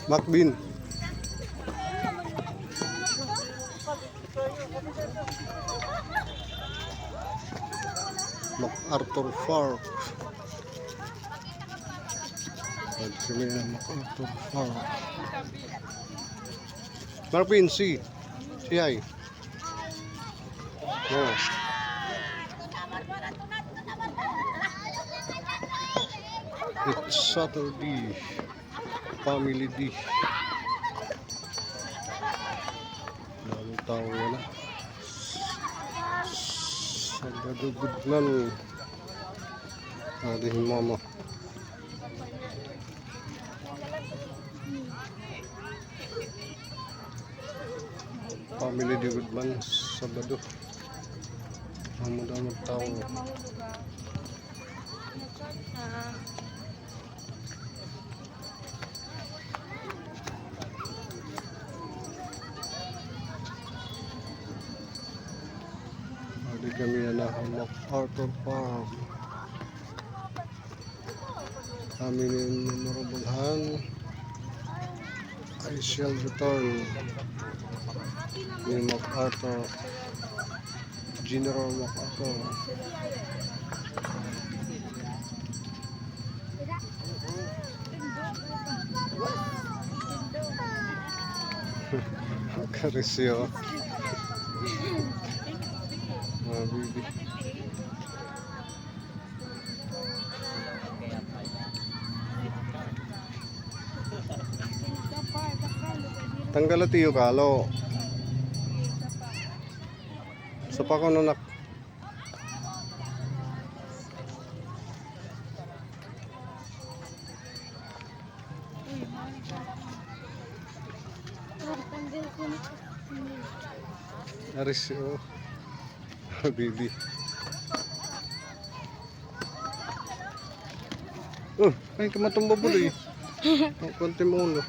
Macbean. MacArthur Park. Pwede kami na MacArthur Park. Marvin, si hi. Oh. It's Saturday. Family day. Maraming tao na. Sabado Goodman. Ating mama. Family day Goodman. Sabado. Mamad-amad tao. Ada kami na MacArthur Park. Kami memorablehan. I shall return. Ni MacArthur. General MacArthur. Karisyo. Bibi. Tanggal at iyo kalo. Sa pa ko nanak. Karisyo. Bibi. Oh, ay kamatumba po eh. Ang konti mo ulo.